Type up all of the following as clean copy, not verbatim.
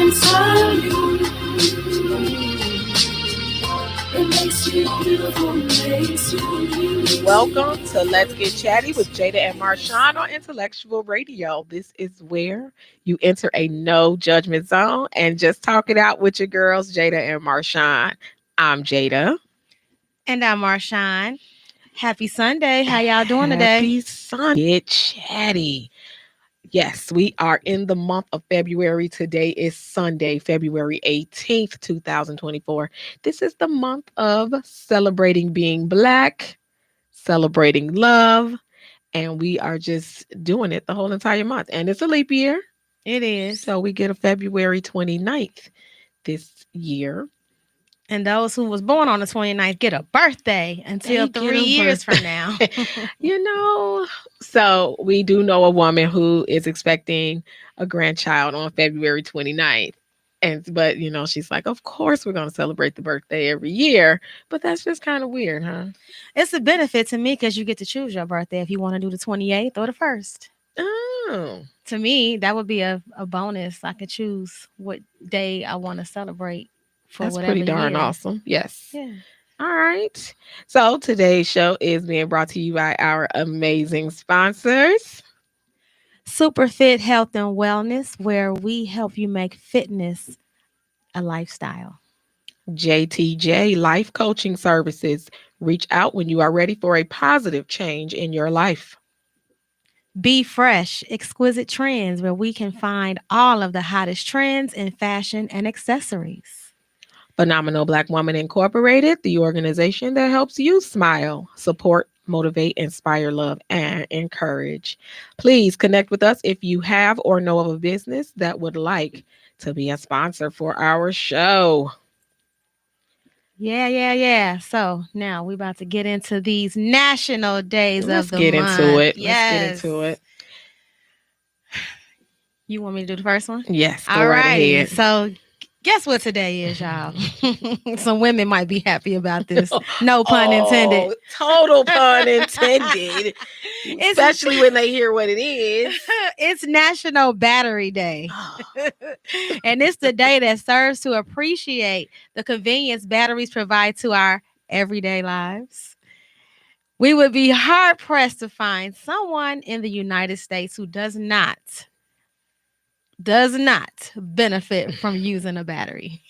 can tell you. It makes you beautiful, makes you. Welcome to Let's Get Chatty with Jada and Marshawn on Intellectual Radio. This is where you enter a no judgment zone and just talk it out with your girls, Jada and Marshawn. I'm Jada. And I'm Marshawn. Happy Sunday. How y'all doing today? Happy Sunday. Get Chatty. Yes, we are in the month of February. Today is Sunday, February 18th, 2024. This is the month of celebrating being Black, celebrating love, and we are just doing it the whole entire month. And it's a leap year. It is. So we get a February 29th this year. And those who was born on the 29th get a birthday until They get 3 a years from birthday. now. So we do know a woman who is expecting a grandchild on February 29th. But she's like, of course we're going to celebrate the birthday every year. But that's just kind of weird, huh? It's a benefit to me because you get to choose your birthday if you want to do the 28th or the 1st. Oh. To me, that would be a bonus. I could choose what day I want to celebrate. That's pretty darn awesome. Yes. Yeah. All right. So today's show is being brought to you by our amazing sponsors. Super Fit Health and Wellness, where we help you make fitness a lifestyle. JTJ Life Coaching Services. Reach out when you are ready for a positive change in your life. Be Fresh, Exquisite Trends, where we can find all of the hottest trends in fashion and accessories. Phenomenal Black Woman Incorporated, the organization that helps you smile, support, motivate, inspire, love, and encourage. Please connect with us if you have or know of a business that would like to be a sponsor for our show. Yeah. So now we're about to get into these national days Let's of the get month. into it. Yes. Let's get into it. You want me to do the first one? Yes, go All right right. ahead. So guess what today is, y'all? Some women might be happy about this. No pun intended. Total pun intended. Especially when they hear what it is. It's National Battery Day. And it's the day that serves to appreciate the convenience batteries provide to our everyday lives. We would be hard pressed to find someone in the United States who does not benefit from using a battery.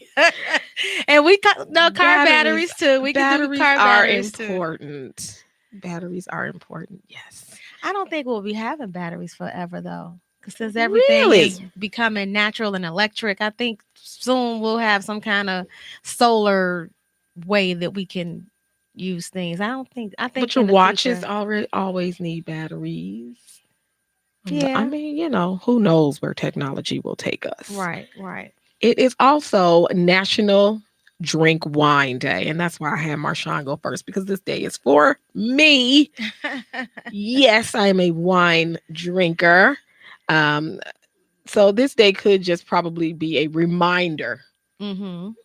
And we car batteries too. We can do car batteries important. Batteries are important. Yes. I don't think we'll be having batteries forever though. Because since everything is becoming natural and electric, I think soon we'll have some kind of solar way that we can use things. I think But your watches always need batteries. Yeah. I mean, who knows where technology will take us. Right. It is also National Drink Wine Day. And that's why I had Marshawn go first, because this day is for me. Yes, I am a wine drinker. So this day could just probably be a reminder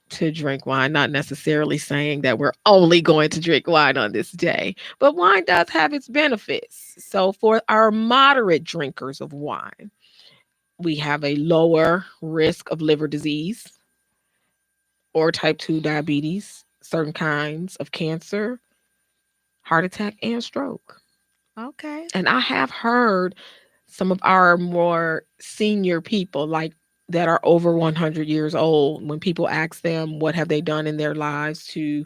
to drink wine, not necessarily saying that we're only going to drink wine on this day, but wine does have its benefits. So for our moderate drinkers of wine, we have a lower risk of liver disease or type 2 diabetes, certain kinds of cancer, heart attack, and stroke. Okay. And I have heard some of our more senior people, like that are over 100 years old, when people ask them what have they done in their lives to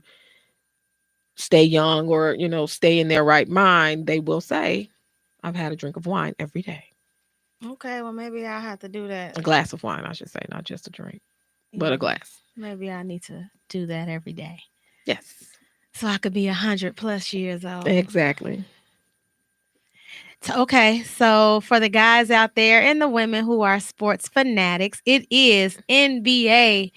stay young or, stay in their right mind, they will say, I've had a drink of wine every day. Okay, well, maybe I'll have to do that. A glass of wine, I should say, not just a drink, but a glass. Maybe I need to do that every day. Yes. So I could be 100+ years old. Exactly. Okay, so for the guys out there and the women who are sports fanatics, it is the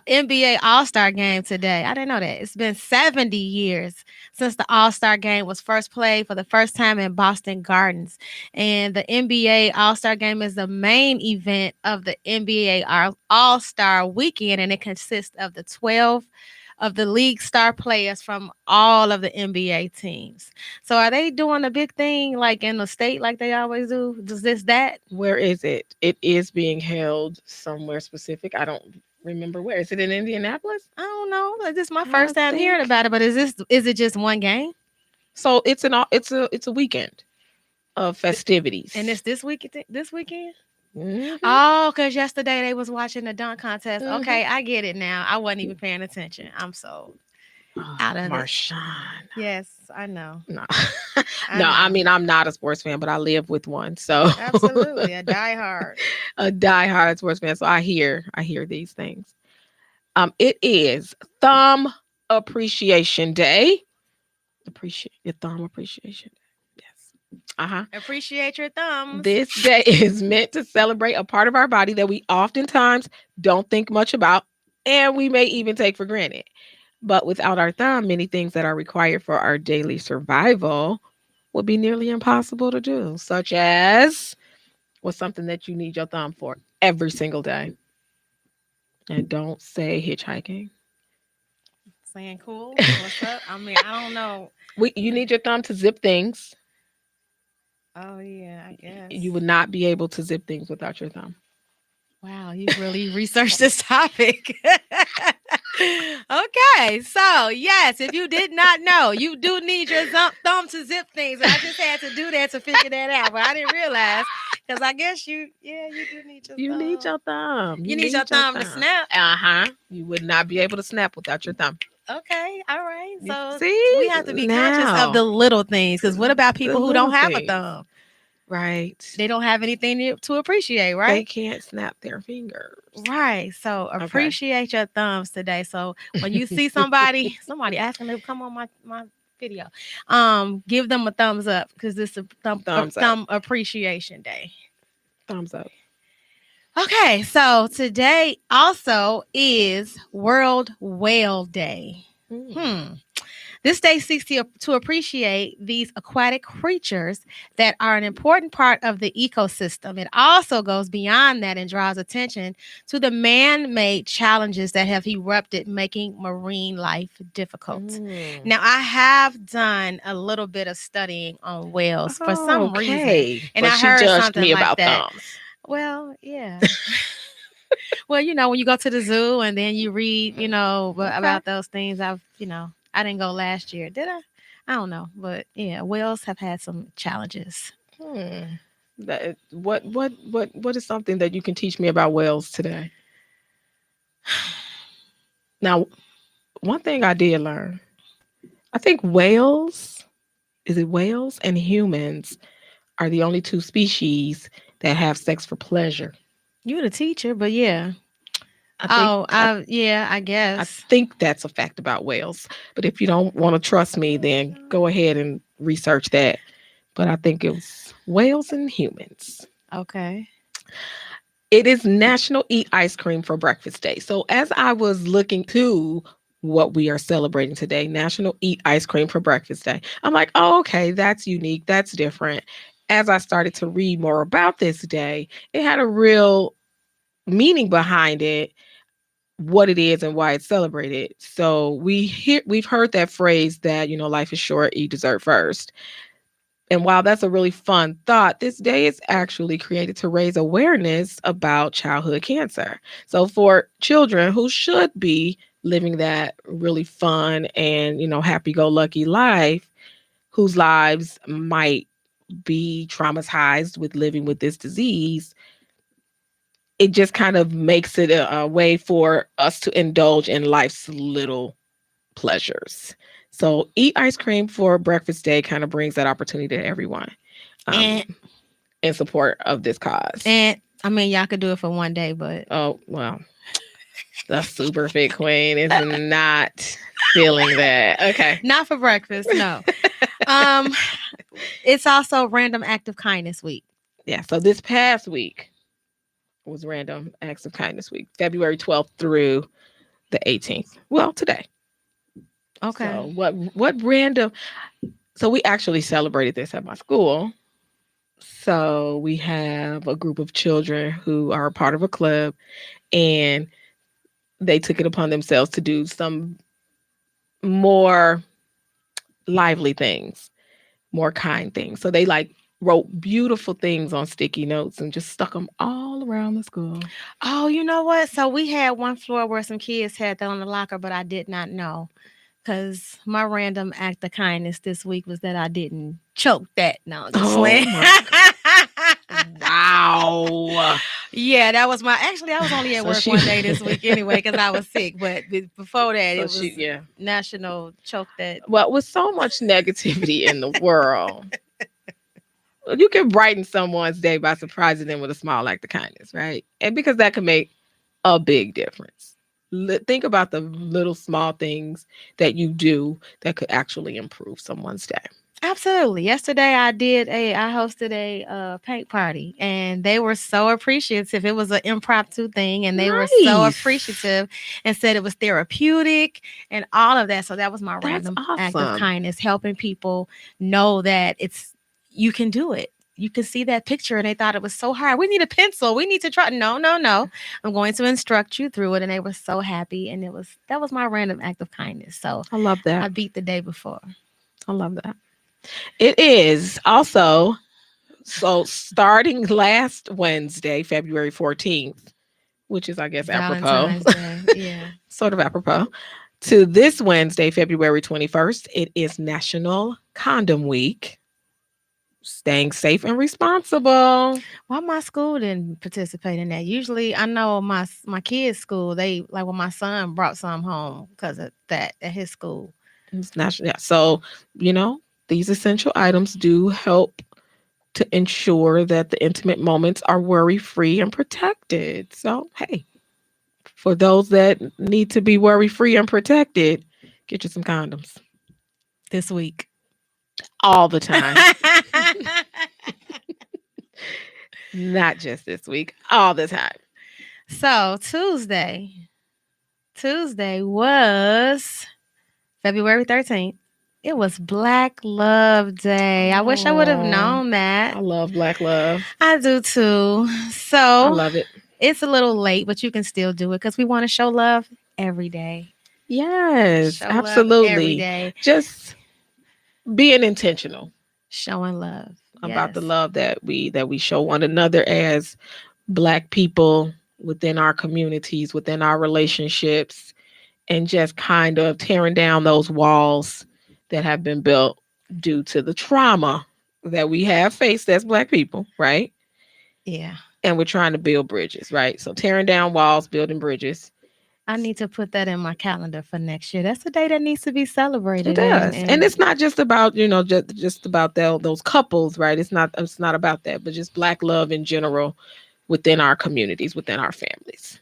NBA All-Star Game today. I didn't know that. It's been 70 years since the All-Star Game was first played for the first time in Boston Gardens. And the NBA All-Star Game is the main event of the NBA All-Star Weekend, and it consists of the 12 of the league star players from all of the NBA teams. So are they doing a big thing like in the state like they always do? Does this that? Where is it? It is being held somewhere specific. I don't remember where. Is it in Indianapolis? I don't know. Like, this is my I first time hearing think about it. But is it just one game? so. It's a weekend of festivities. And it's this week this weekend? Mhm, Oh, because yesterday they was watching the dunk contest. mhm. Okay, I get it now. I wasn't even paying attention. I'm so out of it. Marshawn. Yes, I know. No, I no. I know. mean, I'm not a sports fan, but I live with one, so Absolutely. A diehard. a diehard sports fan. So I hear these things. It is Thumb Appreciation Day. Appreciate your thumb appreciation. Yes. Uh-huh. Appreciate your thumbs. This day is meant to celebrate a part of our body that we oftentimes don't think much about and we may even take for granted. But without our thumb, many things that are required for our daily survival would be nearly impossible to do, such as what's something that you need your thumb for every single day. And don't say hitchhiking. Saying cool. What's up? I mean, I don't know. You need your thumb to zip things. Oh yeah, I guess. You would not be able to zip things without your thumb. Wow, you really researched this topic. Okay, so yes, if you did not know, you do need your thumb to zip things. I just had to do that to figure that out, but I didn't realize because I guess you do need your You thumb. need your thumb. You need your thumb to snap. Uh-huh. You would not be able to snap without your thumb. Okay, all right. So See? we have to be conscious Now. of the little things. Because what about The people who don't little have a things. thumb? Right. They don't have anything to appreciate, They right? can't snap their fingers. Right. So appreciate your thumbs today. So when you see somebody asking to come on my video, give them a thumbs up because this is thumb appreciation day. Thumbs up. Okay, so today also is World Whale Day. This day seeks to appreciate these aquatic creatures that are an important part of the ecosystem. It also goes beyond that and draws attention to the man-made challenges that have erupted, making marine life difficult. Now, I have done a little bit of studying on whales for some reason, and but I she heard judged something me like about that. thumbs. Well, yeah. Well, when you go to the zoo and then you read, about those things, I didn't go last year, did I? I don't know, but yeah, whales have had some challenges. What is something that you can teach me about whales today? Now, one thing I did learn, I think whales and humans are the only two species that have sex for pleasure. You're the teacher, but yeah. I I guess. think that's a fact about whales. But if you don't want to trust me, then go ahead and research that. But I think it was whales and humans. Okay. It is National Eat Ice Cream for Breakfast Day. So as I was looking to what we are celebrating today, National Eat Ice Cream for Breakfast Day, I'm like, oh, okay, that's unique. That's different. As I started to read more about this day, it had a real meaning behind it, what it is and why it's celebrated. So we've heard that phrase that, life is short, eat dessert first. And while that's a really fun thought, this day is actually created to raise awareness about childhood cancer. So for children who should be living that really fun and, happy-go-lucky life, whose lives might be traumatized with living with this disease, it just kind of makes it a way for us to indulge in life's little pleasures. So eat ice cream for breakfast day kind of brings that opportunity to everyone in support of this cause. And I mean, y'all could do it for one day, but oh, well, the super fit queen is not feeling that. Okay. Not for breakfast, no. It's also Random Act of Kindness Week. Yeah, so this past week was Random Acts of Kindness Week, February 12th through the 18th. Well, today. Okay. So what random? So we actually celebrated this at my school. So we have a group of children who are a part of a club, and they took it upon themselves to do some more lively things, more kind things. So they like wrote beautiful things on sticky notes and just stuck them all around the school. Oh, you know what? So we had one floor where some kids had that on the locker, but I did not know. Because my random act of kindness this week was that I didn't choke that. No, I'm just Oh playing. my Wow. Yeah, that was my. Actually, I was only at So work she- one day this week anyway because I was sick. But before that, So it was yeah. National Choke That. Well, with so much negativity in the world, you can brighten someone's day by surprising them with a small act of kindness, right? And because that can make a big difference. Think about the little small things that you do that could actually improve someone's day. Absolutely. Yesterday, I hosted a paint party, and they were so appreciative. It was an impromptu thing, and they were so Nice. appreciative and said it was therapeutic and all of that. So that was my That's random act of awesome. kindness, helping people know that you can do it. You can see that picture, and they thought it was so hard. We need a pencil. We need to try. No, no, no. I'm going to instruct you through it, and they were so happy. And that was my random act of kindness. So I love I that. beat the day before. I love that. It is also so starting last Wednesday, February 14th, which is, I guess, apropos, Valentine's Day. Yeah. sort of apropos, to this Wednesday, February 21st, it is National Condom Week. Staying safe and responsible. Why my school didn't participate in that? Usually, I know my kids' school. They like when my son brought some home because of that at his school. It's national. Yeah. So, you know, these essential items do help to ensure that the intimate moments are worry free and protected. So, hey, for those that need to be worry free and protected, get you some condoms This week. all the time. Not just this week, all the time. So Tuesday was February 13th. It was Black Love Day. I wish I would have Aw, known that. I love Black love. I do too. I So love it. it's a little late, but you can still do it because we want to show love every day. Yes, Show love every absolutely. day. Just being intentional Showing love about the Yes. love that we show one another as Black people within our communities, within our relationships, and just kind of tearing down those walls that have been built due to the trauma that we have faced as Black people, right? Yeah. And we're trying to build bridges, right? So tearing down walls, building bridges. I need to put that in my calendar for next year. That's a day that needs to be It celebrated. does. And it's not just about, just about those couples, right? It's not about that, but just Black love in general within our communities, within our families.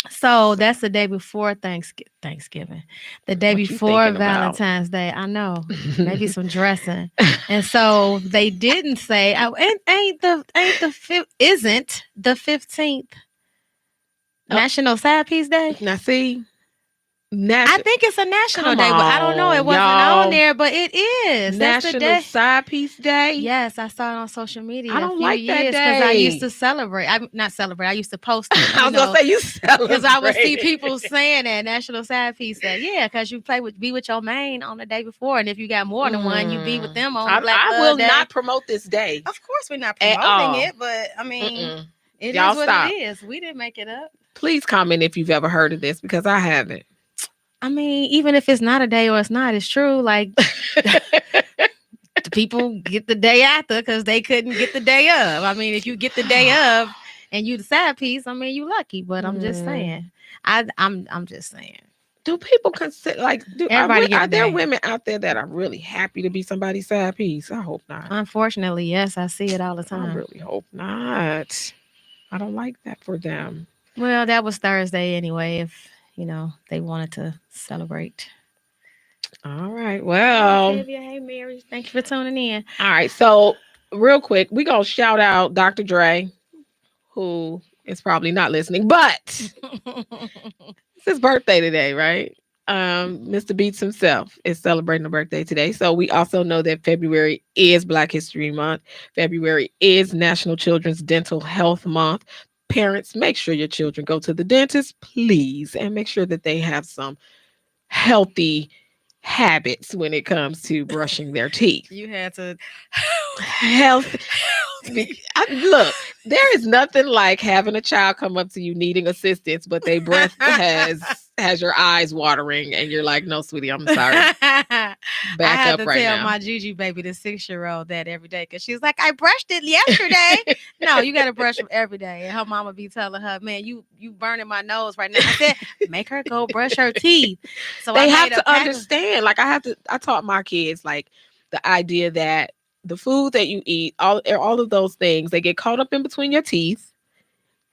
So that's the day before Thanksgiving. The day What you before thinking about? Valentine's Day. I know. Maybe some dressing. And so they didn't say ain't the fifth isn't the 15th Oh. National Side Piece Day? Now see, I think it's a national Come day, but I don't know. It on, wasn't y'all. on there, but it is. That's the National day. Side Piece Day. Yes, I saw it on social media I a don't few like that years because I used day. to celebrate. I'm not celebrate. I used to post it. I was gonna say you celebrate Because I would see people saying that National Side Piece Day. Yeah, because you be with your main on the day before, and if you got more than one, you be with them on the Black I Love will Day. not promote this day. Of course, we're not At promoting all. it, but I mean, Mm-mm. it is Y'all what stop. it is. We didn't make it up. Please comment if you've ever heard of this because I haven't. I mean, even if it's not a day or it's not, it's true. Like the people get the day after because they couldn't get the day of. I mean, if you get the day of and you the side piece, I mean, you lucky. But I'm just saying, I'm just saying. Do people consider Everybody get are a there day. women out there that are really happy to be somebody's side piece? I hope not. Unfortunately, yes, I see it all the I time. really hope not. I don't like that for them. Well, that was Thursday anyway. If they wanted to celebrate. All right. Well, Hey Mary, thank you for tuning in. all right. So real quick, we gonna shout out Dr. Dre, who is probably not listening, but it's his birthday today, right? Mr. Beats himself is celebrating a birthday today. So we also know that February is Black History Month. February is National Children's Dental Health Month. Parents, make sure your children go to the dentist, please, and make sure that they have some healthy habits when it comes to brushing their teeth. You had to Health. Look, there is nothing like having a child come up to you needing assistance, but their breath has your eyes watering, and you're like, "No, sweetie, I'm sorry. I Back had up to right tell now." my Gigi baby, the 6-year-old, that every day because she's like, I brushed it yesterday. No, you got to brush them every day. And her mama be telling her, man, you burning my nose right now. I said, make her go brush her teeth. So I They have made a to pack of. understand. Like I taught my kids like the idea that the food that you eat, all of those things, they get caught up in between your teeth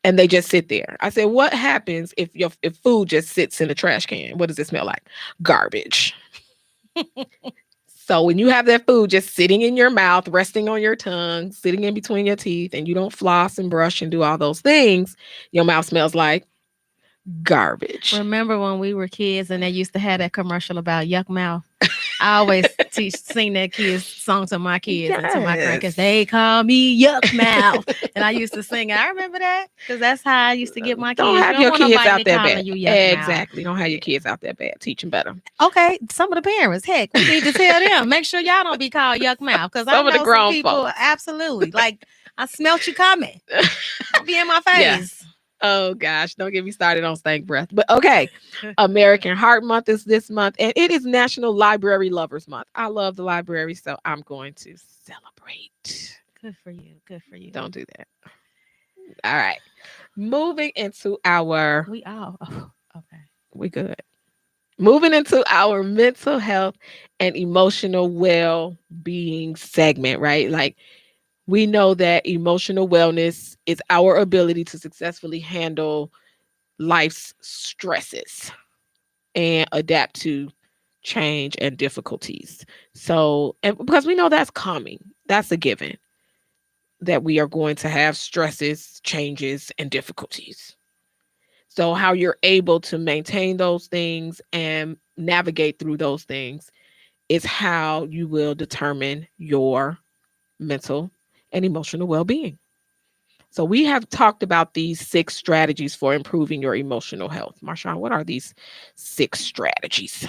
and they just sit there. I said, what happens if food just sits in the trash can? What does it smell like? Garbage. So when you have that food just sitting in your mouth, resting on your tongue, sitting in between your teeth, and you don't floss and brush and do all those things, your mouth smells like garbage. Remember when we were kids and they used to have that commercial about yuck mouth? I always sing that kids song to my kids and to my grandkids. They call me yuck mouth, and I used to sing it. I remember that because that's how I used to get my Don't kids. have You don't your want kids nobody out that calling bad. you yuck mouth. Exactly. Don't have your kids out that bad. Teach them better. Okay, some of the parents, heck, we need to tell them. Make sure y'all don't be called yuck mouth because I Some of the know grown some people. folks. Absolutely, like I smelt you coming. Don't be in my Yeah. face. Oh gosh, don't get me started on stank breath. But okay, American Heart Month is this month, and it is National Library Lovers Month. I love the library, so I'm going to celebrate. Good for you. Good for you. Don't do that. All right. Moving into our We all. Oh, okay. we good. Moving into our mental health and emotional well-being segment, right? Like we know that emotional wellness is our ability to successfully handle life's stresses and adapt to change and difficulties. So, and because we know that's coming, that's a given that we are going to have stresses, changes, and difficulties. So, how you're able to maintain those things and navigate through those things is how you will determine your mental and emotional well being. So, we have talked about these 6 strategies for improving your emotional health. Marshawn, what are these 6 strategies?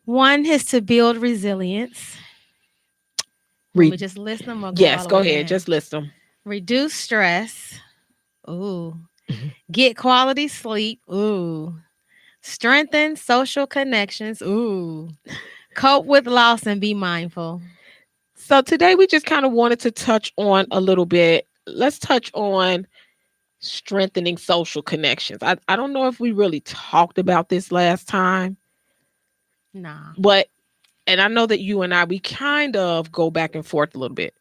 One is to build resilience. Want me Read. to just list them or go all Yes, the go way ahead. down? Just list them. Reduce stress. Ooh. Get quality sleep. Ooh. Strengthen social connections. Ooh. Cope with loss and be mindful. So today we just kind of wanted to touch on a little bit. Let's touch on strengthening social connections. I don't know if we really talked about this last time, Nah. but and I know that you and I we kind of go back and forth a little bit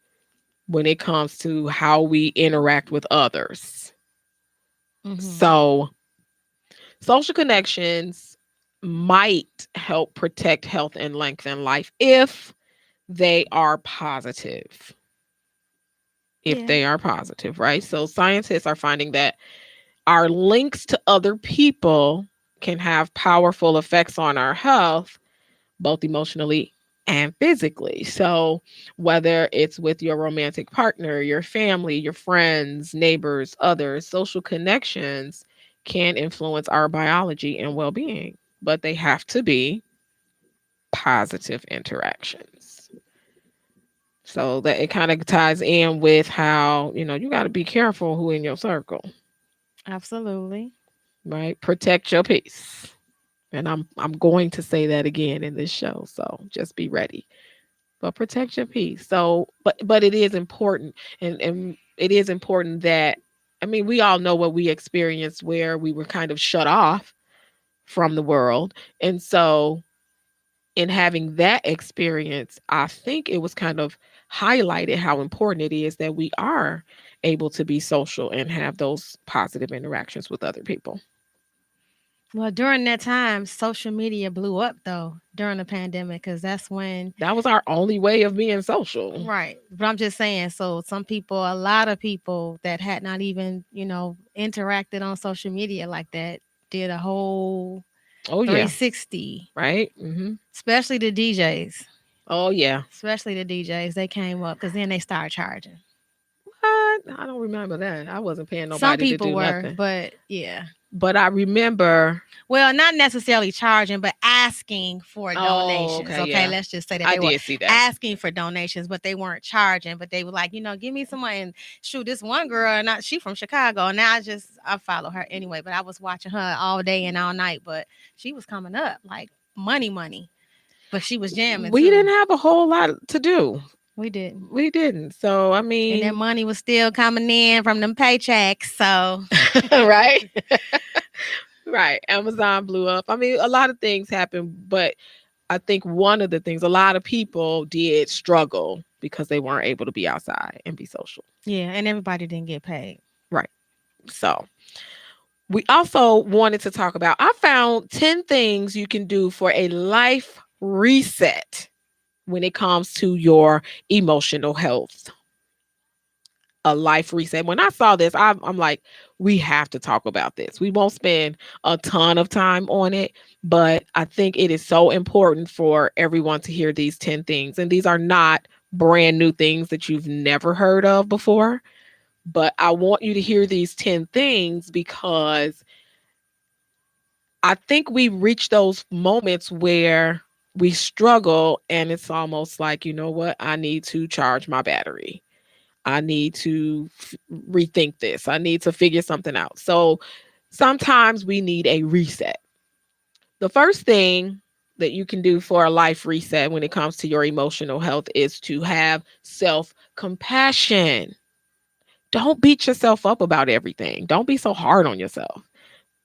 when it comes to how we interact with others. Mm-hmm. So social connections might help protect health and lengthen life if they are positive. If Yeah. they are positive, right? So scientists are finding that our links to other people can have powerful effects on our health, both emotionally and physically. So, whether it's with your romantic partner, your family, your friends, neighbors, others, social connections can influence our biology and well being, but they have to be positive interactions. So that it kind of ties in with how, you got to be careful who in your circle, Absolutely. right? Protect your peace. And I'm going to say that again in this show. So just be ready. But protect your peace. So but it is important and it is important that I mean we all know what we experienced where we were kind of shut off from the world. And so in having that experience, I think it was kind of highlighted how important it is that we are able to be social and have those positive interactions with other people. Well, during that time, social media blew up though during the pandemic because that's when. That was our only way of being social. Right. But I'm just saying, so some people, a lot of people that had not even, interacted on social media like that did a whole Oh yeah, 360, right? especially the DJs. Oh yeah. Especially the DJs. They came up because then they started charging. What? I don't remember that. I wasn't paying Some nobody to people do were, nothing. but yeah. But I remember. Well, not necessarily charging, but asking for Oh, donations. okay, Okay, yeah. let's just say that I they were did see that. asking for donations, but they weren't charging. But they were like, give me some money. And shoot, this one girl, and she from Chicago, and I follow her anyway. But I was watching her all day and all night. But she was coming up like money. But she was jamming We too. didn't have a whole lot to do. We didn't. We didn't. So, I And that mean, money was still coming in from them paychecks. So right? Right. Amazon blew up. I mean, a lot of things happened, but I think one of the things a lot of people did struggle because they weren't able to be outside and be social. yeah, and everybody didn't get paid. Right. So, we also wanted to talk about I found 10 things you can do for a life reset when it comes to your emotional health. A life reset. When I saw this, I'm like, we have to talk about this. We won't spend a ton of time on it, but I think it is so important for everyone to hear these 10 things. And these are not brand new things that you've never heard of before, but I want you to hear these 10 things because I think we reach those moments where we struggle and it's almost like, you know what? I need to charge my battery. I need to rethink this. I need to figure something out. So sometimes we need a reset. The first thing that you can do for a life reset when it comes to your emotional health is to have self compassion. Don't beat yourself up about everything. Don't be so hard on yourself.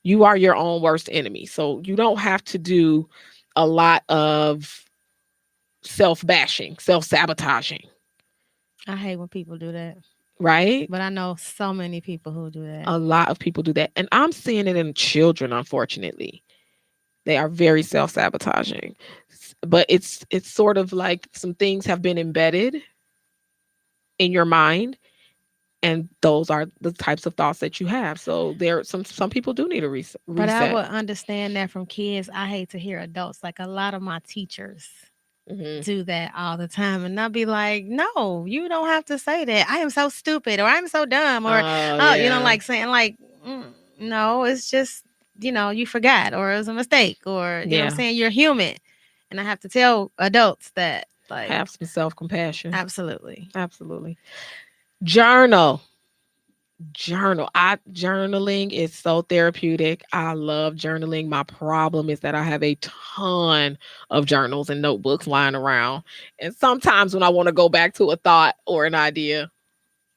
You are your own worst enemy. So you don't have to do a lot of self bashing, self sabotaging, I hate when people do that. right? But I know so many people who do that. A lot of people do that. And I'm seeing it in children, unfortunately. They are very self-sabotaging. But it's sort of like some things have been embedded in your mind and those are the types of thoughts that you have. So there some people do need a reset. But I would understand that from kids. I hate to hear adults. Like a lot of my teachers Mhm. do that all the time. And I'll be like, no, you don't have to say that. I am so stupid or I'm so dumb or, Oh, oh, yeah. like saying like, no, it's just, you forgot or it was a mistake or, Yeah. saying you're human. And I have to tell adults that like, Have some self-compassion. absolutely. Absolutely. Journal. Journaling is so therapeutic. I love journaling. My problem is that I have a ton of journals and notebooks lying around. And sometimes when I want to go back to a thought or an idea,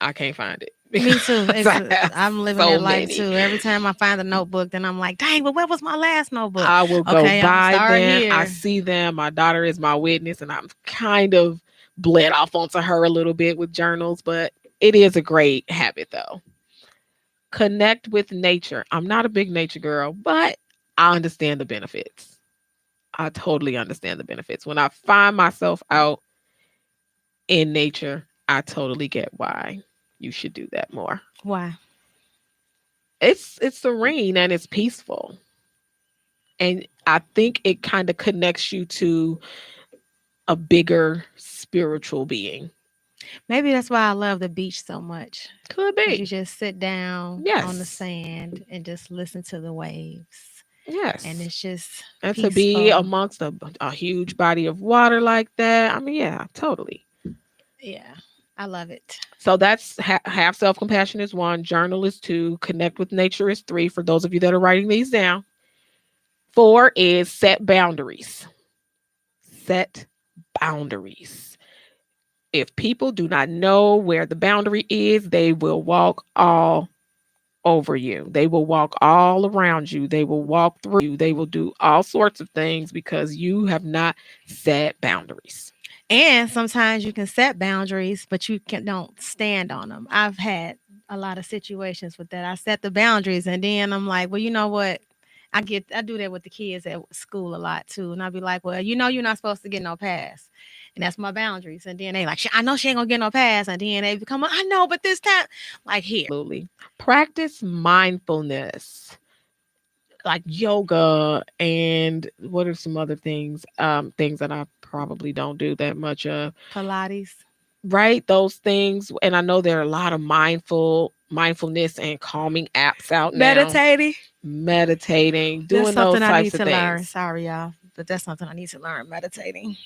I can't find it. Me too. because I have I'm living so that life many. too. Every time I find a notebook, then I'm like, dang, but where was my last notebook? I will go Okay, I'm gonna by start them. I here. see them. My daughter is my witness, and I'm kind of bled off onto her a little bit with journals, but it is a great habit though. Connect with nature. I'm not a big nature girl, but I understand the benefits. I totally understand the benefits. When I find myself out in nature, I totally get why you should do that more. Why? It's serene and it's peaceful. And I think it kind of connects you to a bigger spiritual being. Maybe that's why I love the beach so much. Could 'Cause you be. just sit down on the Yes. sand and just listen to the waves. And Yes. it's just And to be peaceful. amongst a huge body of water like that. I mean, yeah, totally. Yeah, I love it. So that's have self compassion is one, journal is two, connect with nature is three. For those of you that are writing these down, four is set boundaries. Set boundaries. If people do not know where the boundary is, they will walk all over you. They will walk all around you. They will walk through you. They will do all sorts of things because you have not set boundaries. And sometimes you can set boundaries, but don't stand on them. I've had a lot of situations with that. I set the boundaries, and then I'm like, well, you know what? I do that with the kids at school a lot too, and I'll be like, well, you're not supposed to get no pass, and that's my boundaries. And then they like, I know she ain't gonna get no pass, and then they become, I know, but this time, like here, Absolutely. Practice mindfulness like yoga and what are some other things things that I probably don't do that much of, Pilates. right? Those things. And I know there are a lot of mindfulness and calming apps out now. Meditating. meditating, That's doing those something I need types of to learn. things. Sorry, y'all, but that's something I need to learn. Meditating.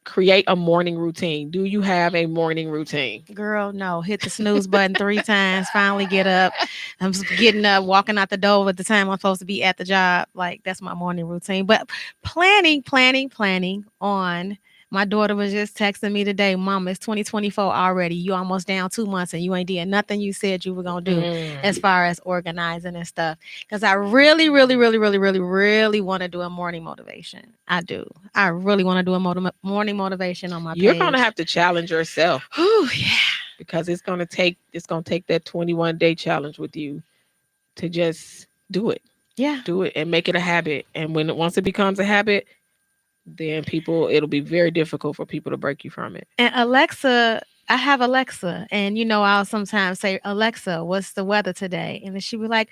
Create a morning routine. Do you have a morning routine? Girl, no. Hit the snooze button 3 times. Finally get up. Getting up, walking out the door at the time I'm supposed to be at the job. Like that's my morning routine. But planning on. My daughter was just texting me today, Mama, it's 2024 already. You almost down 2 months and you ain't did nothing you said you were gonna do as far as organizing and stuff. Because I really want to do a morning motivation. I do. I really want to do a morning motivation on my You're page. gonna have to challenge yourself Oh yeah. because it's gonna take that 21-day challenge with you to just do it. Yeah. Do it and make it a habit. And once it becomes a habit, then it'll be very difficult for people to break you from it. And Alexa, I have Alexa, and I'll sometimes say, Alexa, what's the weather today? And then she be like,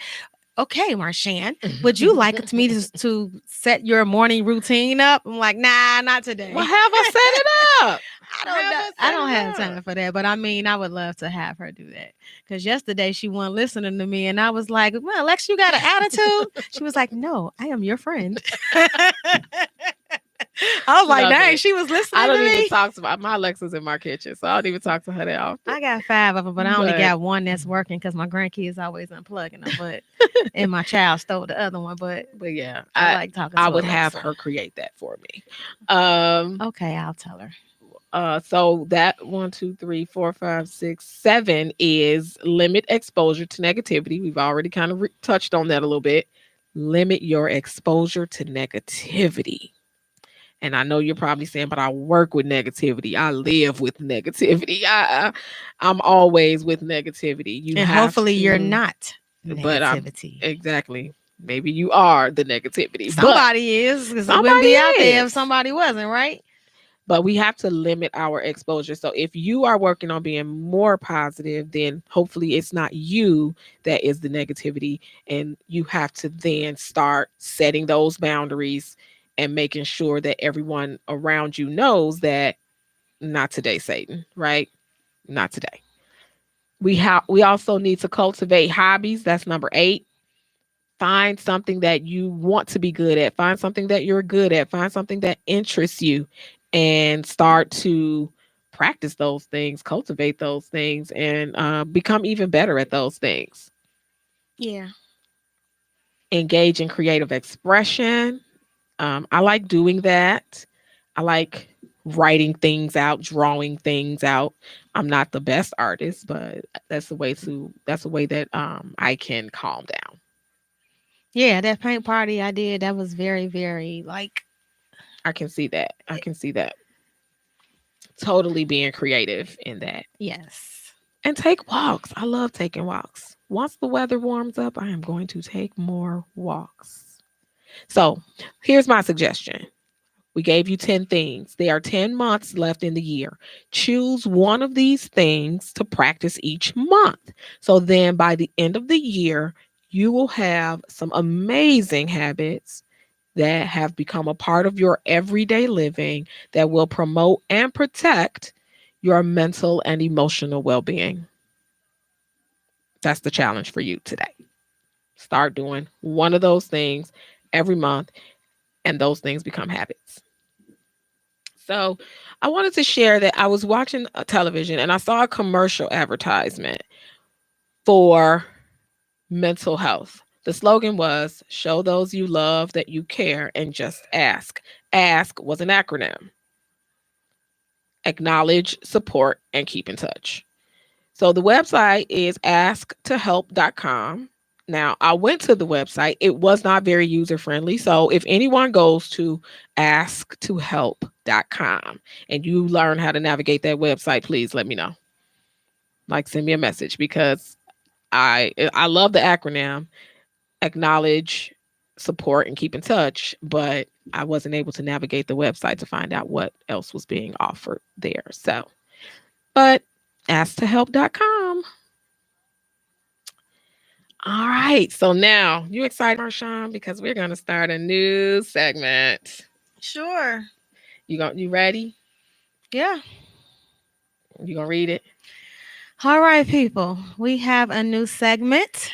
okay, Marshan, would you like me to set your morning routine up? I'm like, nah, not today. Well, have her set it up. I don't know. I don't have time for that. But I mean, I would love to have her do that. Because yesterday she wasn't listening to me. And I was like, well, Alexa, you got an attitude? She was like, no, I am your friend. I was like, dang, she was listening I don't to even me. talk to my Alexa's in my kitchen, so I don't even talk to her that often. I got 5 of them, but I only got one that's working because my grandkids always unplugging them. But and my child stole the other one. But yeah, I like talking. To I would Alexa. have her create that for me. Okay, I'll tell her. So that 1, 2, 3, 4, 5, 6, 7 is limit exposure to negativity. We've already kind of touched on that a little bit. Limit your exposure to negativity. And I know you're probably saying, but I work with negativity. I live with negativity. I'm always with negativity. And hopefully you're not but negativity. Exactly. Maybe you are the negativity. Somebody is. Because it wouldn't be out there if somebody wasn't, right? But we have to limit our exposure. So if you are working on being more positive, then hopefully it's not you that is the negativity. And you have to then start setting those boundaries and making sure that everyone around you knows that not today, Satan, right? Not today. We also need to cultivate hobbies. That's number 8. Find something that you want to be good at. Find something that you're good at. Find something that interests you and start to practice those things, cultivate those things, and become even better at those things. Yeah. Engage in creative expression. I like doing that. I like writing things out, drawing things out. I'm not the best artist, but that's the way that I can calm down. Yeah, that paint party I did, that was very, very like. I can see that. Totally being creative in that. Yes. And take walks. I love taking walks. Once the weather warms up, I am going to take more walks. So here's my suggestion. We gave you 10 things. There are 10 months left in the year. Choose one of these things to practice each month. So then by the end of the year, you will have some amazing habits that have become a part of your everyday living that will promote and protect your mental and emotional well-being. That's the challenge for you today. Start doing one of those things every month, and those things become habits. So I wanted to share that I was watching a television and I saw a commercial advertisement for mental health. The slogan was, show those you love that you care and just ask. Ask was an acronym. Acknowledge, support, and keep in touch. So the website is asktohelp.com. Now, I went to the website. It was not very user friendly. So if anyone goes to asktohelp.com and you learn how to navigate that website, please let me know. Like, send me a message because I love the acronym, acknowledge, support, and keep in touch, but I wasn't able to navigate the website to find out what else was being offered there. So, but asktohelp.com. All right. So now, you excited, Marshawn? Because we're going to start a new segment. Sure. You ready? Yeah. You going to read it? All right, people. We have a new segment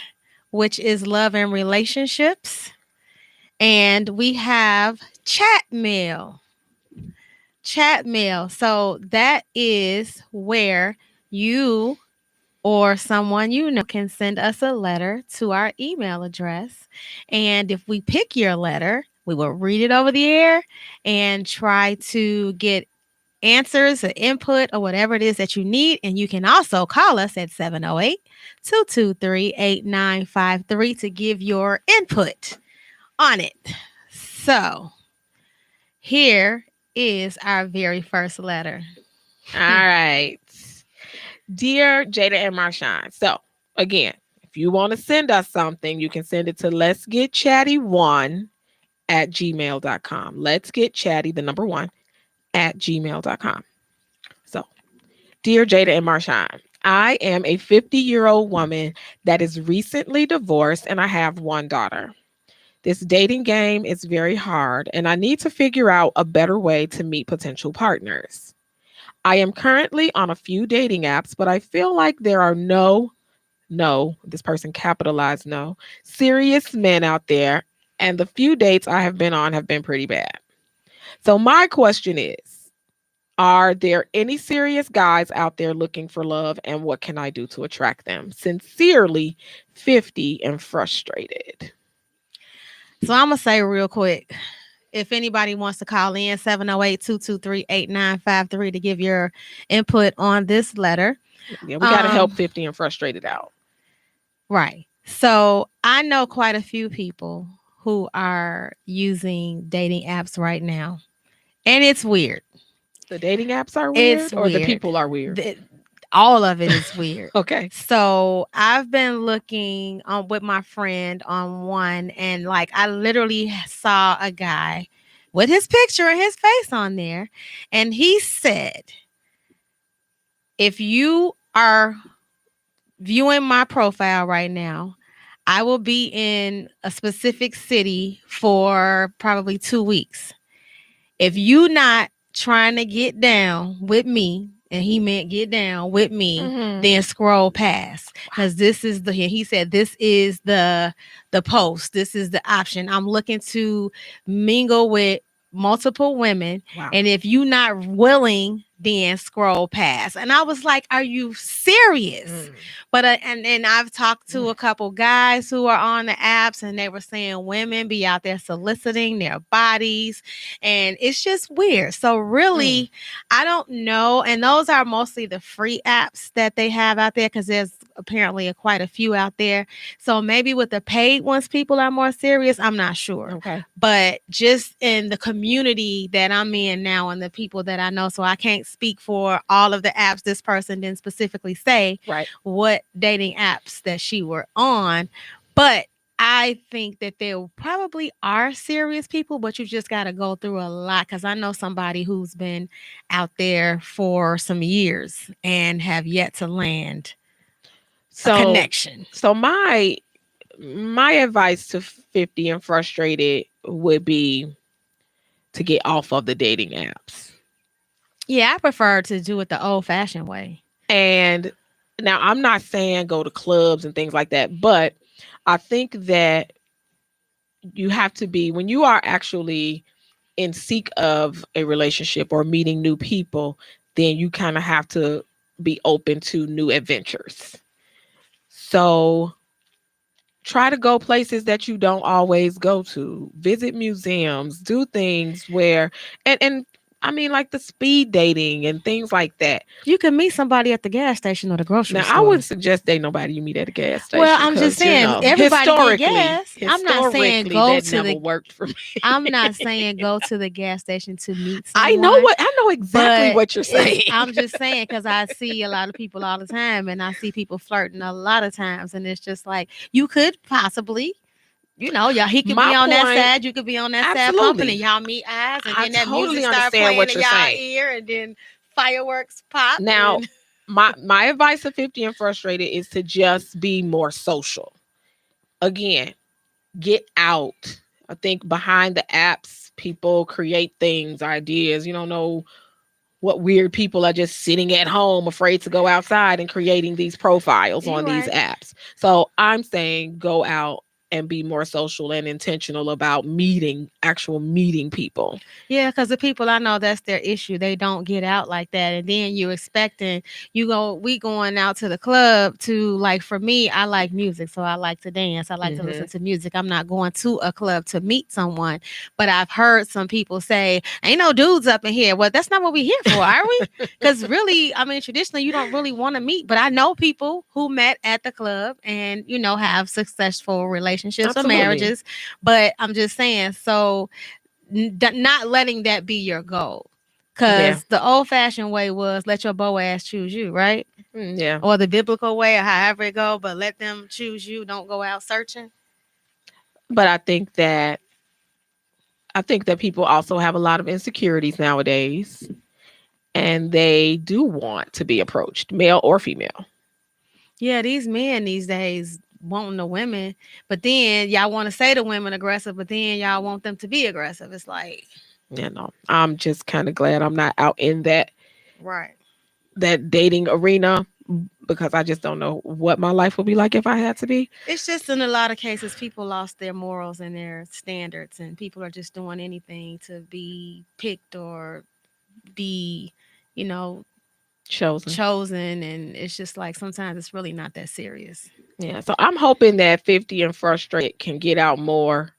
which is love and relationships. And we have chat mail. Chat mail. So that is where you or someone you know can send us a letter to our email address. And if we pick your letter, we will read it over the air and try to get answers or input or whatever it is that you need. And you can also call us at 708-223-8953 to give your input on it. So here is our very first letter. All right. Dear Jada and Marshawn. So, again, if you want to send us something, you can send it to let's get chatty1 at gmail.com. Let's get chatty, the number one, at gmail.com. So, dear Jada and Marshawn, I am a 50-year-old woman that is recently divorced and I have one daughter. This dating game is very hard and I need to figure out a better way to meet potential partners. I am currently on a few dating apps, but I feel like there are this person capitalized no, serious men out there, and the few dates I have been on have been pretty bad. So my question is, are there any serious guys out there looking for love, and what can I do to attract them? Sincerely, 50 and frustrated. So I'm going to say real quick, if anybody wants to call in, 708-223-8953 to give your input on this letter. Yeah, we got to help 50 and frustrated out. Right. So I know quite a few people who are using dating apps right now. And it's weird. The dating apps are weird, or the people are weird? All of it is weird. Okay. So I've been looking with my friend on one, and like I literally saw a guy with his picture and his face on there. And he said, if you are viewing my profile right now, I will be in a specific city for probably 2 weeks. If you not trying to get down with me, and he meant get down with me, then scroll past, because this is he said this is the post, this is the option. I'm looking to mingle with multiple women. Wow. And if you not willing, then scroll past. And I was like, are you serious? But and I've talked to a couple guys who are on the apps, and they were saying women be out there soliciting their bodies, and it's just weird. So really, I don't know. And those are mostly the free apps that they have out there, because there's apparently quite a few out there. So maybe with the paid ones, people are more serious. I'm not sure. Okay. But just in the community that I'm in now and the people that I know, so I can't speak for all of the apps. This person didn't specifically say what dating apps that she were on, but I think that there probably are serious people, but you just got to go through a lot, because I know somebody who's been out there for some years and have yet to land a connection. So my advice to 50 and frustrated would be to get off of the dating apps. Yeah, I prefer to do it the old-fashioned way. And now I'm not saying go to clubs and things like that, but I think that you have to be, when you are actually in seek of a relationship or meeting new people, then you kind of have to be open to new adventures. So try to go places that you don't always go to. Visit museums, do things where, and I mean, like the speed dating and things like that. You can meet somebody at the gas station or the grocery store. Now, I wouldn't suggest date nobody you meet at a gas station. Well, I'm just saying, everybody get gas. I'm not saying go to never worked for me. I'm not saying go to the gas station to meet someone. I know exactly what you're saying. I'm just saying, because I see a lot of people all the time, and I see people flirting a lot of times, and it's just like, you could possibly, he could be on that side, you could be on that side pumping, and y'all meet eyes, and then that music start playing in y'all ear, and then fireworks pop. Now, my advice to 50 and frustrated is to just be more social. Again, get out. I think behind the apps, people create things, ideas. You don't know what weird people are just sitting at home afraid to go outside and creating these profiles You on these right. apps. So I'm saying go out and be more social and intentional about actual meeting people. Yeah, because the people I know, that's their issue. They don't get out like that. And then you expecting we going out to the club to, like, for me, I like music. So I like to dance. I like to Hmm. listen to music. I'm not going to a club to meet someone. But I've heard some people say, ain't no dudes up in here. Well, that's not what we here for, are we? Because really, I mean, traditionally, you don't really want to meet. But I know people who met at the club and, have successful relationships or Absolutely. marriages. But I'm just saying, so not letting that be your goal. Yeah. Because the old fashioned way was let your beau ass choose you, right? Yeah. Or the biblical way, or however it go, but let them choose you. Don't go out searching. But I think that people also have a lot of insecurities nowadays, and they do want to be approached, male or female. Yeah, these men these days wanting the women, but then y'all want to say the women aggressive, but then y'all want them to be aggressive. It's like, I'm just kind of glad I'm not out in right. that dating arena, because I just don't know what my life would be like if I had to be. It's just in a lot of cases, people lost their morals and their standards, and people are just doing anything to be picked or be, you know, Chosen. chosen. And it's just like sometimes it's really not that serious. Yeah. So I'm hoping that 50 and frustrated can get out more,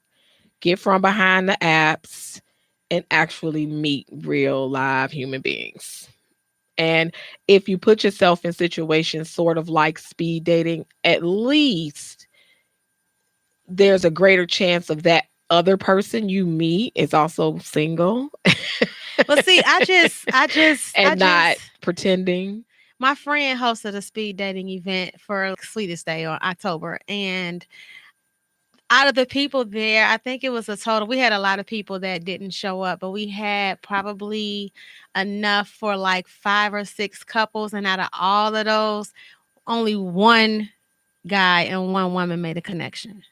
get from behind the apps, and actually meet real live human beings. And if you put yourself in situations sort of like speed dating, at least there's a greater chance of that other person you meet is also single Well, see, and not pretending. my friend hosted a speed dating event for Sweetest Day on October. And out of the people there, I think it was a total, we had a lot of people that didn't show up, but we had probably enough for like 5 or 6 couples. And out of all of those, only one guy and one woman made a connection.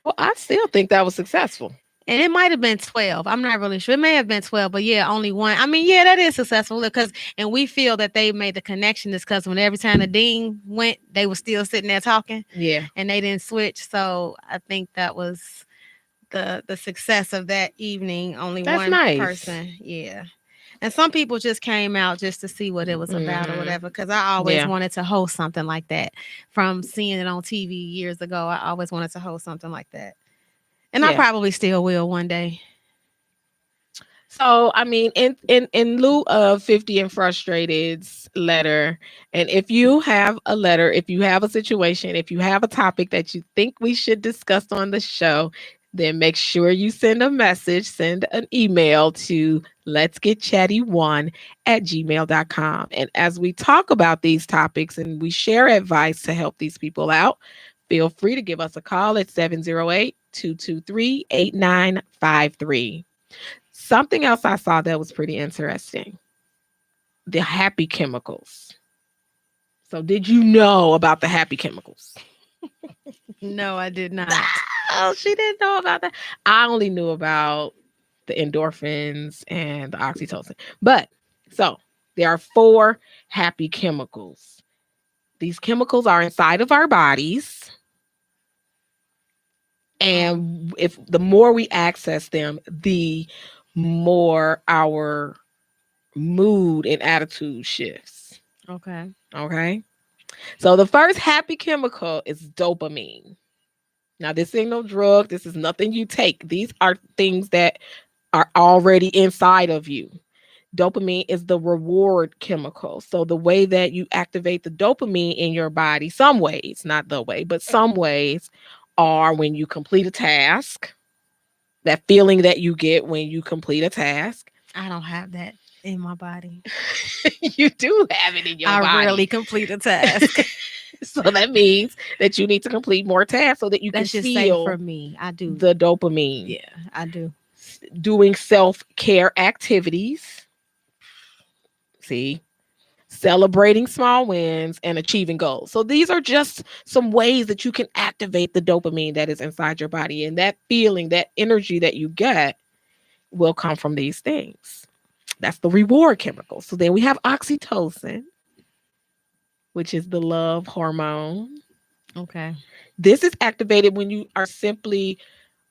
Well, I still think that was successful. And it might have been 12. I'm not really sure. It may have been 12, but yeah, only one. I mean, yeah, that is successful because, and we feel that they made the connection is because when every time the dean went, they were still sitting there talking Yeah. and they didn't switch. So I think that was the success of that evening. Only That's one nice. person. Yeah. And some people just came out just to see what it was about or Mhm. whatever. Because I always Yeah. wanted to host something like that from seeing it on TV years ago. I always wanted to host something like that. And I Yeah. probably still will one day. So, I mean, in lieu of 50 and Frustrated's letter, and if you have a letter, if you have a situation, if you have a topic that you think we should discuss on the show, then make sure you send a message, send an email to let's get chatty1 at gmail.com. And as we talk about these topics and we share advice to help these people out, feel free to give us a call at 708-223-8953. Something else I saw that was pretty interesting, the happy chemicals. So, did you know about the happy chemicals? No, I did not. Oh, she didn't know about that. I only knew about the endorphins and the oxytocin. But so there are four happy chemicals. These chemicals are inside of our bodies. Oh, And if the more we access them, the more our mood and attitude shifts. okay. Okay. So the first happy chemical is dopamine. Now, this ain't no drug. This is nothing you take. These are things that are already inside of you. Dopamine is the reward chemical. So the way that you activate the dopamine in your body, some ways, not the way, but some ways are when you complete a task, that feeling that you get when you complete a task. I don't have that in my body. You do have it in your I body. rarely complete a task. So that means that you need to complete more tasks so that you can Let's just say for feel me, I do. the dopamine. Yeah, I do. Doing self-care activities, see, celebrating small wins and achieving goals. So these are just some ways that you can activate the dopamine that is inside your body, and that feeling, that energy that you get will come from these things. That's the reward chemical. So then we have oxytocin, which is the love hormone. Okay. This is activated when you are simply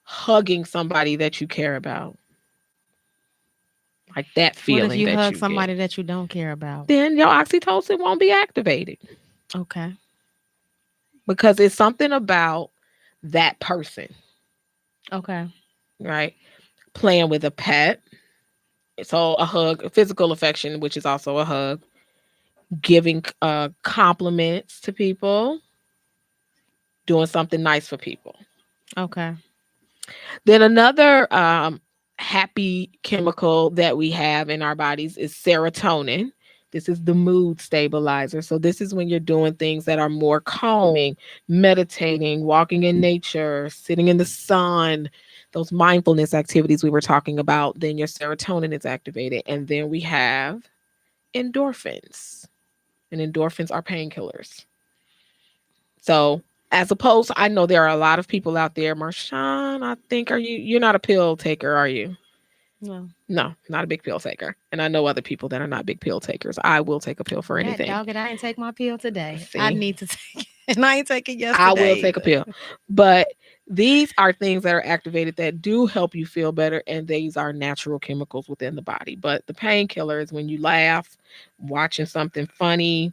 hugging somebody that you care about, like that What if feeling you that hug you get. somebody that you don't care about? Then your oxytocin won't be activated Okay. because it's something about that person, Okay. right? Playing with a pet. So a hug, a physical affection, which is also a hug, giving compliments to people, doing something nice for people. Okay. Then another happy chemical that we have in our bodies is serotonin. This is the mood stabilizer. So this is when you're doing things that are more calming, meditating, walking in nature, sitting in the sun, those mindfulness activities we were talking about, then your serotonin is activated. And then we have endorphins. And endorphins are painkillers. So as opposed, I know there are a lot of people out there, Marshawn, I think, you're not a pill taker, are you? No. No, not a big pill taker. And I know other people that are not big pill takers. I will take a pill for That anything. dog it. I didn't take my pill today. I See, need to take it. And I ain't taking I will yesterday take a either. pill. But these are things that are activated that do help you feel better. And these are natural chemicals within the body. But the painkiller is when you laugh, watching something funny,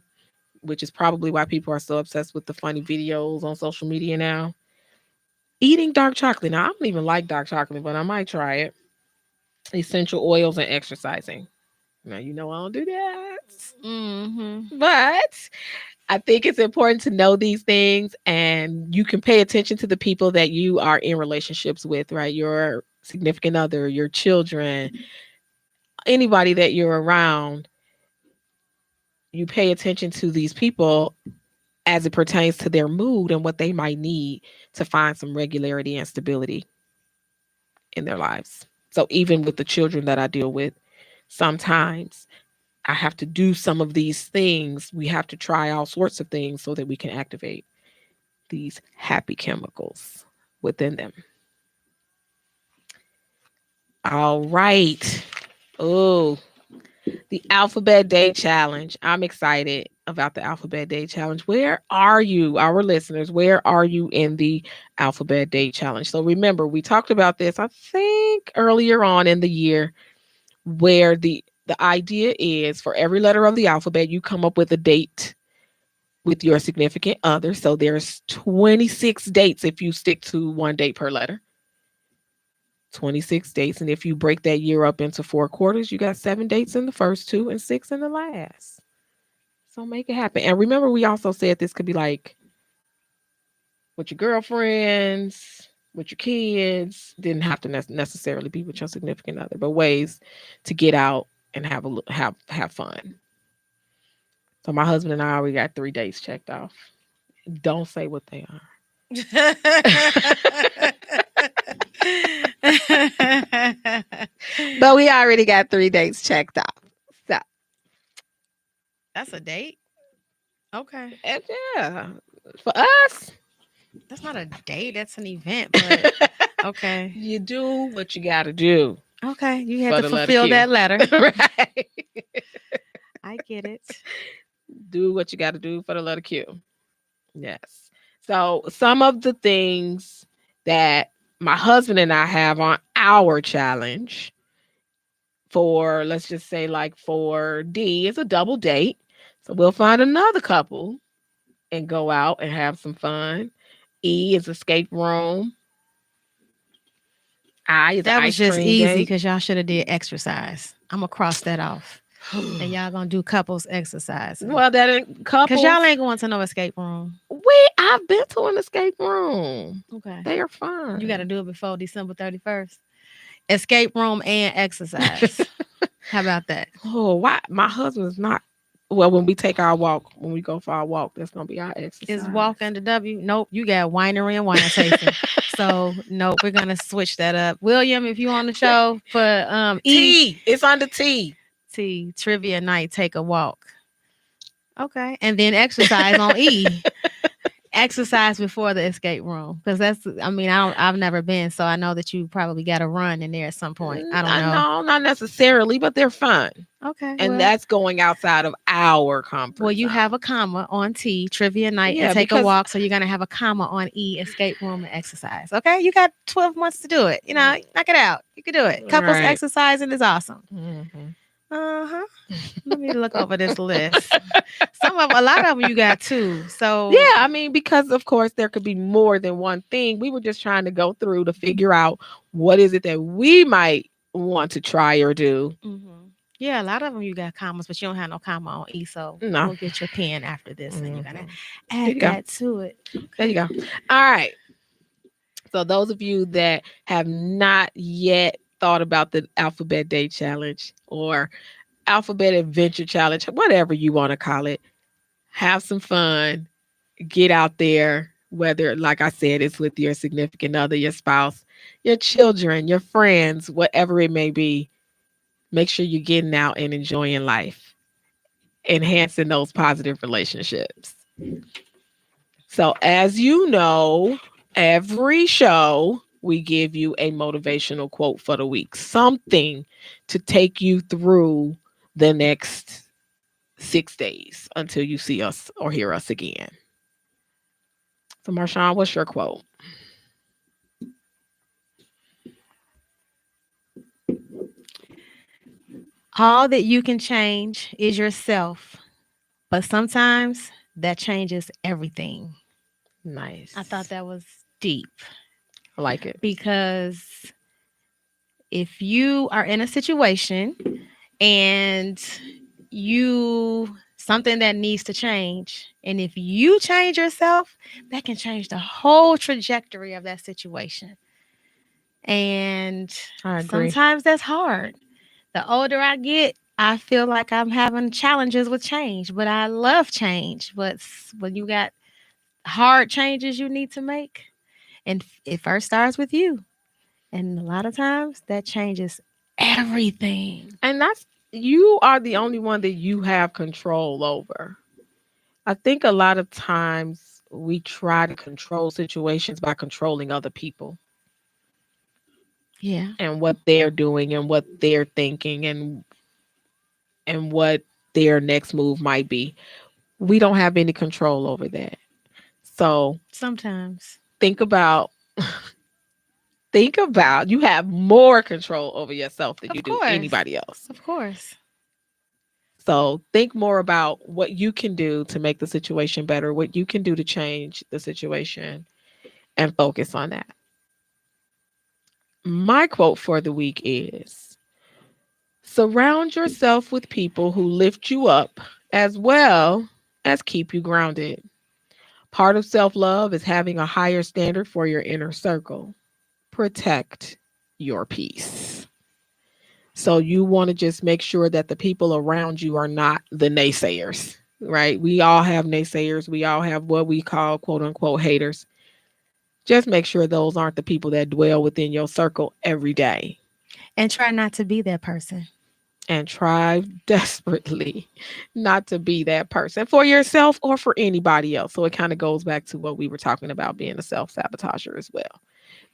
which is probably why people are so obsessed with the funny videos on social media now. Eating dark chocolate. Now, I don't even like dark chocolate, but I might try it. Essential oils and exercising. Now, you know I don't do that. Mm-hmm. But I think it's important to know these things and you can pay attention to the people that you are in relationships with, right? Your significant other, your children, anybody that you're around. You pay attention to these people as it pertains to their mood and what they might need to find some regularity and stability in their lives. So even with the children that I deal with, sometimes I have to do some of these things. We have to try all sorts of things so that we can activate these happy chemicals within them. All right. Oh, the Alphabet Day Challenge. I'm excited about the Alphabet Day Challenge. Where are you, our listeners? Where are you in the Alphabet Day Challenge? So remember, we talked about this, I think, earlier on in the year, where the idea is for every letter of the alphabet, you come up with a date with your significant other. So there's 26 dates if you stick to one date per letter. 26 dates. And if you break that year up into 4 quarters, you got 7 dates in the first two and 6 in the last. So make it happen. And remember, we also said this could be like with your girlfriends, with your kids. Didn't have to necessarily be with your significant other, but ways to get out and have fun. So my husband and I already got 3 dates checked off. Don't say what they are. But we already got 3 dates checked off. So That's a date. Okay. and yeah, for us, That's not a date. That's an event. But okay. you do what you got to do Okay. You have for to the letter fulfill Q. that letter. Right. I get it. Do what you got to do for the letter Q. Yes. So some of the things that my husband and I have on our challenge for, let's just say, like for D is a double date. So we'll find another couple and go out and have some fun. E is escape room. I is That was ice just cream easy date. because y'all should have did exercise. I'm gonna cross that off. And y'all gonna do couples exercise. Well, that ain't Cause couples. y'all ain't going to no escape room. I've been to an escape room. Okay. They are fun. You got to do it before December 31st. Escape room and exercise. How about that? Oh, why? My husband's not. Well, when we take our walk, when we go for our walk, that's gonna be our exercise. Is walk under W? Nope. You got winery and wine tasting. So nope, we're gonna switch that up. William, if you on the show for E T. It's under T. T trivia night, take a walk. Okay. And then exercise on E. exercise before the escape room? Because I've never been, so I know that you probably got to run in there at some point. I don't know. No, not necessarily, but they're fun. Okay, And that's going outside of our comfort you zone. have a comma on T, trivia night, Yeah, and take a because walk. So you're gonna have a comma on E, escape room and exercise. Okay, you got 12 months to do it. Knock it out. You can do it. Couples Right. exercising is awesome. Mhm. Uh-huh. Let me look over this list. A lot of them you got too. So Yeah, I mean, because of course there could be more than one thing. We were just trying to go through to figure out what is it that we might want to try or do. yeah, a lot of them you got commas, but you don't have no comma on E. So No. we'll get your pen after this, and you're gonna There add you go. that to it. There you go. All right. So those of you that have not yet thought about the Alphabet Day Challenge or Alphabet Adventure Challenge, whatever you want to call it, have some fun. Get out there, whether, like I said, it's with your significant other, your spouse, your children, your friends, whatever it may be. Make sure you're getting out and enjoying life, enhancing those positive relationships. So, as you know, every show we give you a motivational quote for the week, something to take you through the next 6 days until you see us or hear us again. So, Marshawn, what's your quote? All that you can change is yourself, but sometimes that changes everything. Nice. I thought that was deep I like it. because if you are in a situation and something that needs to change, and if you change yourself, that can change the whole trajectory of that situation. And I agree. sometimes that's hard. The older I get, I feel like I'm having challenges with change, but I love change. But when you got hard changes you need to make, and it first starts with you. And a lot of times that changes everything. And you are the only one that you have control over. I think a lot of times we try to control situations by controlling other people Yeah. and what they're doing and what they're thinking and what their next move might be. We don't have any control over that. So Sometimes. think about you have more control over yourself than you Of do course. anybody else. Of course. So think more about what you can do to make the situation better, what you can do to change the situation, and focus on that. My quote for the week is: surround yourself with people who lift you up as well as keep you grounded. Part of self love is having a higher standard for your inner circle. Protect your peace. So you want to just make sure that the people around you are not the naysayers, right? We all have naysayers. We all have what we call quote unquote haters. Just make sure those aren't the people that dwell within your circle every day. And try not to be that person. And try desperately not to be that person for yourself or for anybody else. So it kind of goes back to what we were talking about, being a self sabotager as well.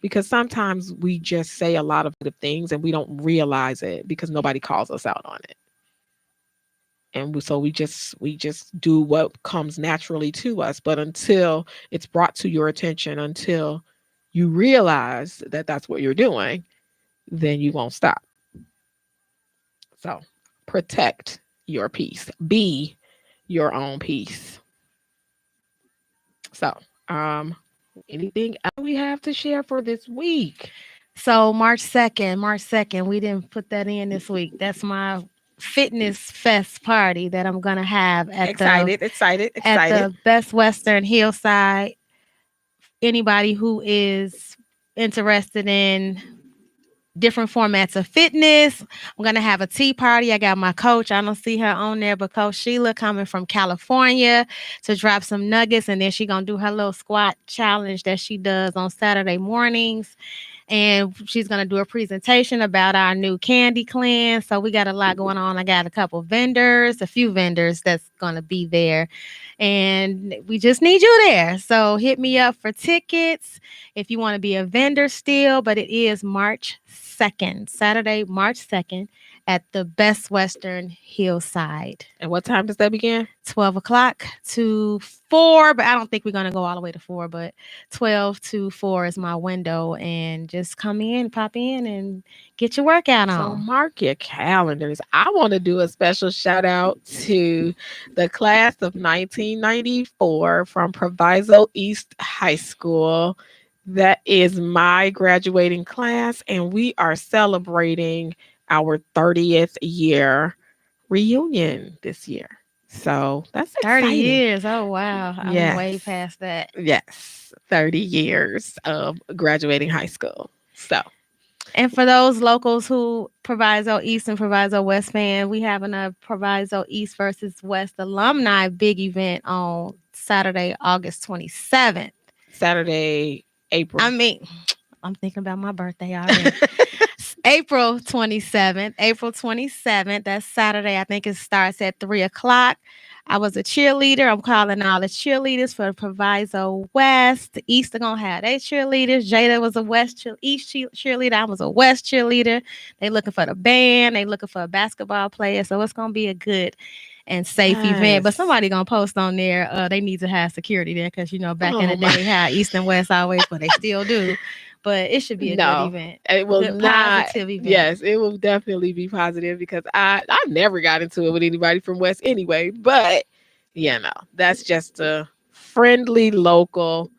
Because sometimes we just say a lot of good things and we don't realize it because nobody calls us out on it. And so we just do what comes naturally to us. But until it's brought to your attention, until you realize that that's what you're doing, then you won't stop. So protect your peace. Be your own peace. So, anything else we have to share for this week? So March 2nd, we didn't put that in this week. That's my fitness fest party that I'm gonna have at Excited. the Best Western Hillside. Anybody who is interested in different formats of fitness. I'm going to have a tea party. I got my coach. I don't see her on there, but Coach Sheila coming from California to drop some nuggets. And then she going to do her little squat challenge that she does on Saturday mornings. and she's going to do a presentation about our new candy cleanse. So we got a lot going on. I got a few vendors that's going to be there, and we just need you there. So hit me up for tickets if you want to be a vendor still, but it is March 2nd, Saturday, March 2nd at the Best Western Hillside. And what time does that begin? 12 o'clock to 4, but I don't think we're going to go all the way to 4, but 12 to 4 is my window, and just come in, pop in, and get your workout So on. mark your calendars. I want to do a special shout out to the class of 1994 from Proviso East High School. That is my graduating class, and we are celebrating our 30th year reunion this year. So that's 30 exciting. years. Oh, wow. I'm way past that. Yes, 30 years of graduating high school. So, And for those locals who Proviso East and Proviso West fan, we having a Proviso East versus West alumni big event on Saturday, August 27th. Saturday, April. I'm thinking about my birthday already. April 27th. That's Saturday. I think it starts at 3 o'clock. I was a cheerleader. I'm calling all the cheerleaders for Proviso West. The East are going to have their cheerleaders. Jada was a East cheerleader. I was a West cheerleader. They looking for the band. They looking for a basketball player. So it's going to be a good and safe event. But somebody going to post on there. They need to have security there because, back in the day, how East and West always, but they still do. But it should be a good event. It will good, not. Positive event. Yes, it will definitely be positive because I never got into it with anybody from West anyway. But that's just a friendly local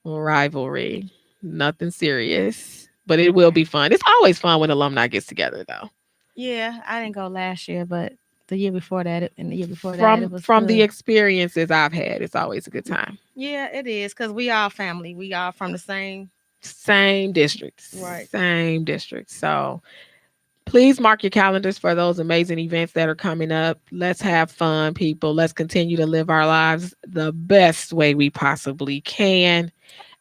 rivalry. Nothing serious, but it will be fun. It's always fun when alumni gets together, though. Yeah, I didn't go last year, but the year before that, and the year before that, it was from good. the experiences I've had. It's always a good time. Yeah, it is because we all family. We all from the same districts. Right. Same district. So please mark your calendars for those amazing events that are coming up. Let's have fun, people. Let's continue to live our lives the best way we possibly can.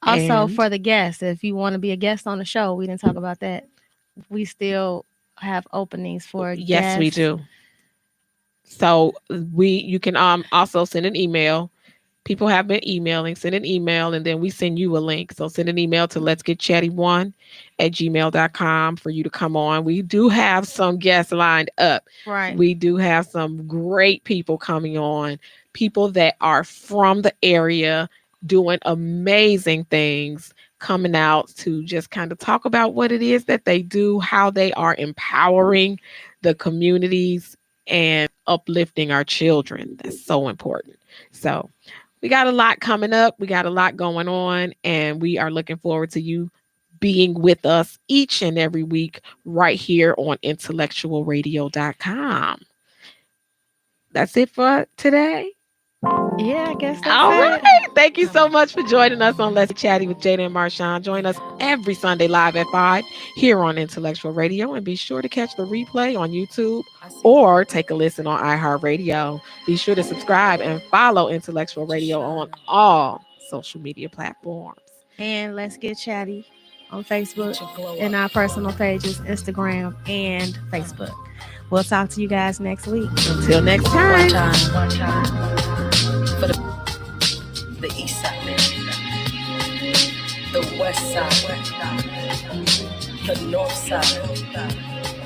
Also, for the guests, if you want to be a guest on the show, we didn't talk about that. We still have openings for guests. Yes, we do. So you can also send an email. People have been emailing. Send an email, and then we send you a link. So send an email to letsgetchatty1@gmail.com for you to come on. We do have some guests lined up. Right. We do have some great people coming on, people that are from the area doing amazing things, coming out to just kind of talk about what it is that they do, how they are empowering the communities and uplifting our children. That's so important. So we got a lot coming up. We got a lot going on, and we are looking forward to you being with us each and every week right here on IntellectualRadio.com. That's it for today. Yeah, I guess that's all it. right. Thank you so much for joining us on Let's Get Chatty with Jada and Marshawn. Join us every Sunday live at 5 here on Intellectual Radio, and be sure to catch the replay on YouTube or take a listen on iHeartRadio. Be sure to subscribe and follow Intellectual Radio on all social media platforms. And Let's Get Chatty on Facebook and our personal pages, Instagram and Facebook. We'll talk to you guys next week. Until next time. One time. For the east side, the west side, the north side.